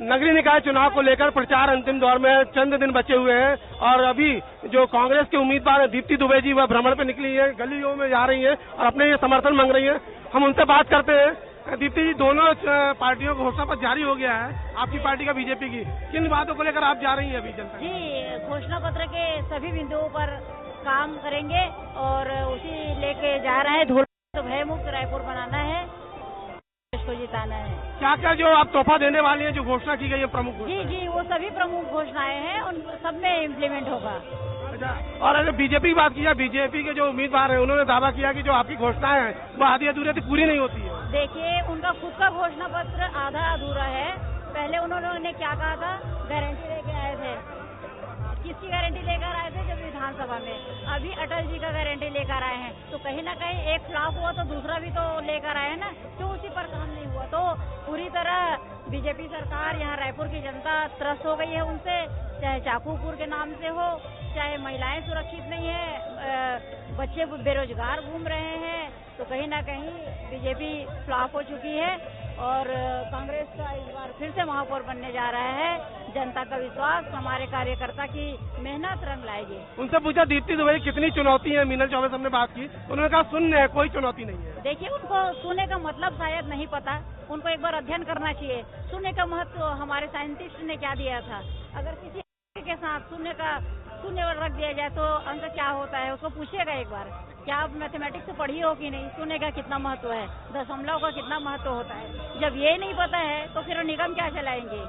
नगरीय निकाय चुनाव को लेकर प्रचार अंतिम दौर में, चंद दिन बचे हुए हैं और अभी जो कांग्रेस के उम्मीदवार है दीप्ति दुबे जी, वह भ्रमण पे निकली है, गलियों में जा रही है और अपने ये समर्थन मांग रही है। हम उनसे बात करते हैं। दीप्ति जी, दोनों पार्टियों का घोषणा पत्र जारी हो गया है, आपकी पार्टी का, बीजेपी की, किन बातों को लेकर आप जा रही है अभी जनता? जी, घोषणा पत्र के सभी बिंदुओं पर काम करेंगे और उसी लेके जा रहे हैं। धूल भय मुक्त रायपुर बनाना है, को जिताना है। क्या क्या जो आप तोहफा देने वाली हैं, जो घोषणा की गई है प्रमुख? जी, वो सभी प्रमुख घोषणाएं हैं, उन सब में इम्प्लीमेंट होगा। अच्छा, और अगर बीजेपी की बात की जाए, बीजेपी के जो उम्मीदवार हैं उन्होंने दावा किया कि जो आपकी घोषणाएं हैं वो आधी अधूरी पूरी नहीं होती है। देखिए, उनका खुद का घोषणा पत्र आधा अधूरा है। पहले उन्होंने क्या कहा था, गारंटी लेके आए थे। किसकी गारंटी लेकर आए थे? जब विधानसभा में। अभी अटल जी का गारंटी लेकर आए हैं, तो कहीं ना कहीं एक फ्लॉप हुआ तो दूसरा भी तो लेकर आए हैं ना, तो उसी पर काम नहीं हुआ। तो पूरी तरह बीजेपी सरकार, यहाँ रायपुर की जनता त्रस्त हो गई है उनसे, चाहे चाकूपुर के नाम से हो, चाहे महिलाएं सुरक्षित नहीं है, बच्चे बेरोजगार घूम रहे हैं, तो कहीं ना कहीं बीजेपी फ्लॉप हो चुकी है और कांग्रेस का इस बार फिर से महापौर बनने जा रहा है। जनता का विश्वास, हमारे कार्यकर्ता की मेहनत रंग लाएगी। उनसे पूछा दीप्ति दुबे कितनी चुनौती है, मीनल चौबे हमने बात की, उन्होंने कहा शून्य है, कोई चुनौती नहीं है। देखिए, उनको शून्य का मतलब शायद नहीं पता, उनको एक बार अध्ययन करना चाहिए। शून्य का महत्व हमारे साइंटिस्ट ने क्या दिया था। अगर किसी के साथ शून्य रख दिया जाए तो अंक क्या होता है, उसको पूछिएगा एक बार, क्या आप मैथमेटिक्स से पढ़ी हो कि नहीं, शून्य का कितना महत्व है, दशमलव का कितना महत्व होता है। जब ये नहीं पता है तो फिर निगम क्या चलाएंगे।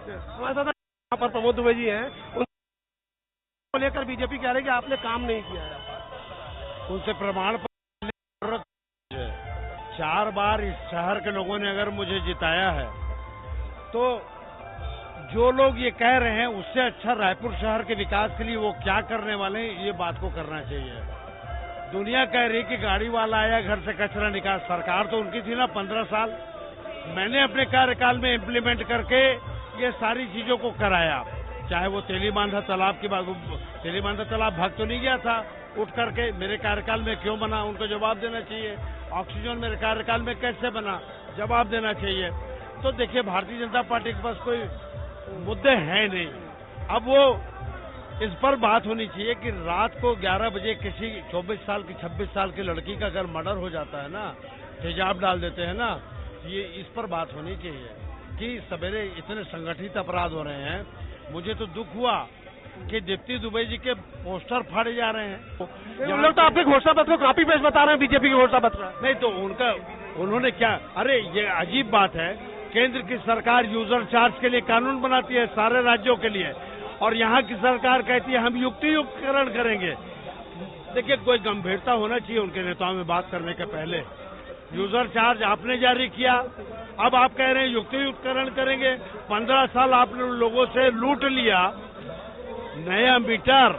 हमारे साथ यहाँ पर प्रमोद दुबे जी हैं, उनको लेकर बीजेपी कह रही है कि आपने काम नहीं किया है। उनसे प्रमाण पत्र 4 बार इस शहर के लोगों ने अगर मुझे जिताया है, तो जो लोग ये कह रहे हैं उससे अच्छा रायपुर शहर के विकास के लिए वो क्या करने वाले हैं, ये बात को करना चाहिए। दुनिया कह रही कि गाड़ी वाला आया घर से कचरा निकाल, सरकार तो उनकी थी ना 15 साल। मैंने अपने कार्यकाल में इम्प्लीमेंट करके ये सारी चीजों को कराया। चाहे वो तेलीबांधा तालाब की बात, तेलीबांधा तालाब भाग तो नहीं गया था उठ करके, मेरे कार्यकाल में क्यों बना, उनको जवाब देना चाहिए। ऑक्सीजन मेरे कार्यकाल में कैसे बना, जवाब देना चाहिए। तो देखिए, भारतीय जनता पार्टी के पास कोई मुद्दे हैं नहीं। अब वो इस पर बात होनी चाहिए कि रात को 11 बजे किसी 24 साल की 26 साल की लड़की का अगर मर्डर हो जाता है ना, हिजाब डाल देते हैं ना, ये इस पर बात होनी चाहिए कि सवेरे इतने संगठित अपराध हो रहे हैं। मुझे तो दुख हुआ कि दीप्ति दुबे जी के पोस्टर फाड़े जा रहे हैं। लोग तो आपके घोषणा पत्र को कॉपी पेस्ट बता रहे हैं, बीजेपी के घोषणा पत्र नहीं तो उन्होंने क्या, अरे ये अजीब बात है, केंद्र की सरकार यूजर चार्ज के लिए कानून बनाती है सारे राज्यों के लिए, और यहाँ की सरकार कहती है हम युक्तियुक्तकरण करेंगे। देखिए, कोई गंभीरता होना चाहिए उनके नेताओं में बात करने के पहले। यूजर चार्ज आपने जारी किया, अब आप कह रहे हैं युक्तियुक्तकरण करेंगे। 15 साल आपने लोगों से लूट लिया। नया मीटर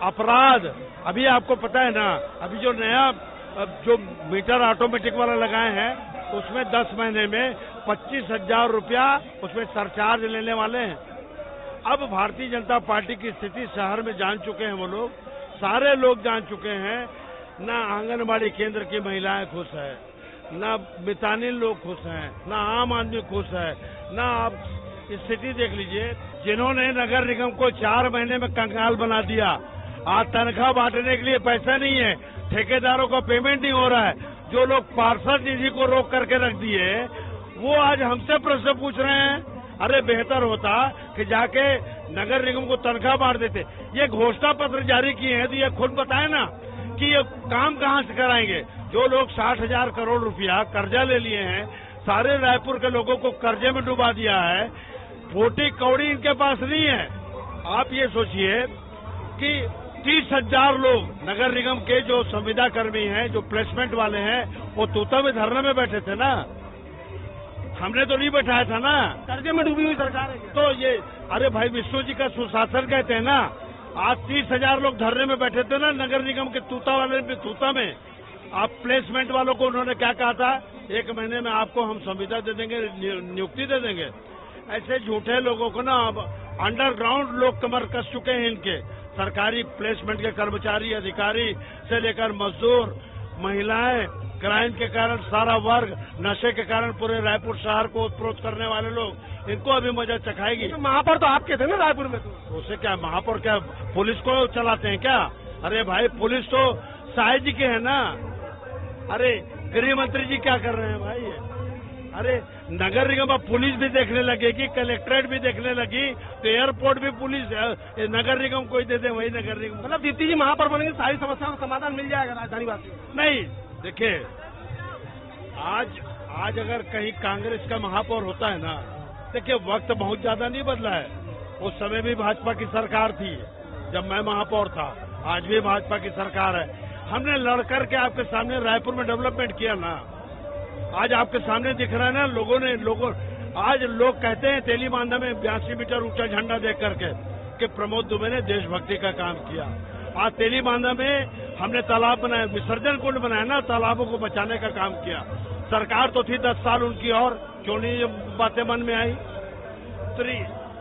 अपराध, अभी आपको पता है ना, अभी जो नया जो मीटर ऑटोमेटिक वाला लगाए हैं उसमें 10 महीने में 25,000 रुपया उसमें सरचार्ज लेने वाले हैं। अब भारतीय जनता पार्टी की स्थिति शहर में जान चुके हैं वो लोग, सारे लोग जान चुके हैं। ना आंगनबाड़ी केंद्र की महिलाएं खुश है, ना मितानिन लोग खुश हैं, ना आम आदमी खुश है, ना आप स्थिति देख लीजिए। जिन्होंने नगर निगम को 4 महीने में कंगाल बना दिया, आज तनख्वाह बांटने के लिए पैसा नहीं है, ठेकेदारों को पेमेंट नहीं हो रहा है। जो लोग पार्षद निधि को रोक करके रख दिए, वो आज हमसे प्रश्न पूछ रहे हैं। अरे बेहतर होता कि जाके नगर निगम को तनख्वाह बांट देते। ये घोषणा पत्र जारी किए हैं तो ये खुद बताए ना कि ये काम कहाँ से कराएंगे। जो लोग 60,000 करोड़ रुपया कर्जा ले लिए हैं, सारे रायपुर के लोगों को कर्जे में डुबा दिया है, छोटी कौड़ी इनके पास नहीं है। आप ये सोचिए कि 30,000 लोग नगर निगम के जो संविदा कर्मी हैं, जो प्लेसमेंट वाले हैं, वो तूता में धरने में बैठे थे ना, हमने तो नहीं बैठाया था ना। कर्जे में डूबी हुई सरकार है तो ये, अरे भाई विष्णु जी का सुशासन कहते हैं ना। आज 30,000 लोग धरने में बैठे थे ना नगर निगम के तूता वाले में, तूता में। आप प्लेसमेंट वालों को उन्होंने क्या कहा था, 1 महीने में आपको हम संविदा दे देंगे, नियुक्ति दे देंगे। ऐसे झूठे लोगों को ना अब अंडरग्राउंड लोग कमर कस चुके हैं इनके। सरकारी प्लेसमेंट के कर्मचारी, अधिकारी से लेकर मजदूर, महिलाएं, क्राइम के कारण सारा वर्ग, नशे के कारण पूरे रायपुर शहर को उत्प्रोत करने वाले लोग, इनको अभी मजा चखाएगी। तो महापौर तो आपके थे ना रायपुर में, तो उससे क्या महापौर क्या पुलिस को चलाते हैं क्या? अरे भाई पुलिस तो शाह जी के है ना। अरे गृह मंत्री जी क्या कर रहे हैं भाई? अरे नगर निगम अब पुलिस भी देखने लगेगी, कलेक्ट्रेट भी देखने लगी, तो एयरपोर्ट भी पुलिस नगर निगम को ही दे दे, वही नगर निगम। मतलब दीप्ति जी महापौर बनेंगे, सारी समस्याओं का समाधान मिल जाएगा राजधानी वासियों को? नहीं, देखिए आज अगर कहीं कांग्रेस का महापौर होता है ना, देखिए वक्त बहुत ज्यादा नहीं बदला है। उस समय भी भाजपा की सरकार थी जब मैं महापौर था, आज भी भाजपा की सरकार है। हमने लड़कर के आपके सामने रायपुर में डेवलपमेंट किया ना, आज आपके सामने दिख रहा है ना। आज लोग कहते हैं तेली बांधा में 82 मीटर ऊंचा झंडा देख करके कि प्रमोद दुबे ने देशभक्ति का काम किया। आज तेली बांधा में हमने तालाब बनाया, विसर्जन कुंड बनाया ना, तालाबों को बचाने का काम किया। सरकार तो थी 10 साल उनकी, और क्यों नहीं ये बातें मन में आई?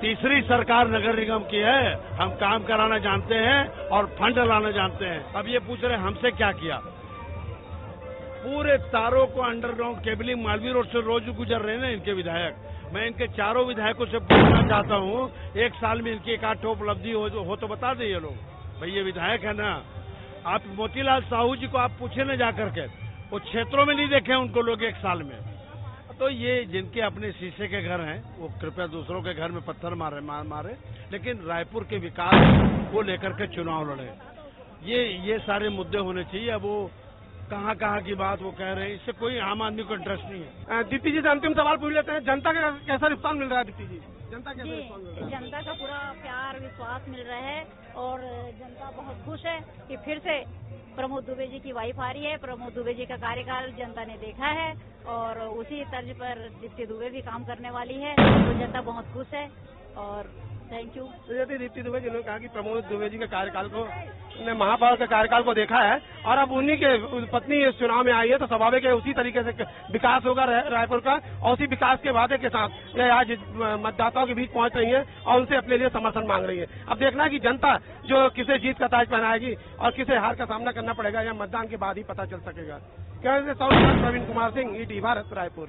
तीसरी सरकार नगर निगम की है। हम काम कराना जानते हैं और फंड लाना जानते हैं। अब ये पूछ रहे हैं हमसे क्या किया? पूरे तारों को अंडरग्राउंड केबलिंग मालवीय रोड से रोज गुजर रहे हैं ना इनके विधायक। मैं इनके चारों विधायकों से पूछना चाहता हूँ, एक साल में इनकी एक आठ उपलब्धि हो तो बता दें ये लोग। भाई ये विधायक है ना, आप मोतीलाल साहू जी को आप पूछे ना जाकर के, वो क्षेत्रों में नहीं देखे उनको लोग एक साल में। तो ये जिनके अपने शीशे के घर हैं, वो कृपया दूसरों के घर में पत्थर मारे, लेकिन रायपुर के विकास को लेकर के चुनाव लड़े। ये सारे मुद्दे होने चाहिए। अब वो कहाँ की बात वो कह रहे हैं, इससे कोई आम आदमी को इंटरेस्ट नहीं है। दीप्ति जी से अंतिम सवाल पूछ लेते हैं, जनता का कैसा रिस्पॉन्स मिल रहा है? दीप्ति जी, जनता कैसा रिस्पॉन्स मिल रहा है? जनता का पूरा प्यार विश्वास मिल रहा है और जनता बहुत खुश है कि फिर से प्रमोद दुबे जी की वाइफ आ रही है। प्रमोद दुबे जी का कार्यकाल जनता ने देखा है और उसी तर्ज पर दीप्ति दुबे भी काम करने वाली है, तो जनता बहुत खुश है और थैंक यू। तो दीप्ति दुबे जी ने कहा कि प्रमोद दुबे जी के कार्यकाल को, ने महापौर के कार्यकाल को देखा है और अब उन्हीं के पत्नी इस चुनाव में आई है, तो स्वाभाविक है उसी तरीके से विकास होगा रायपुर का, और उसी विकास के वादे के साथ ये आज मतदाताओं के बीच पहुंच रही है और उनसे अपने लिए समर्थन मांग रही है। अब देखना है कि जनता जो किसे जीत का ताज पहनाएगी और किसे हार का सामना करना पड़ेगा, या मतदान के बाद ही पता चल सकेगा। प्रवीण कुमार सिंह, ईटी भारत, रायपुर।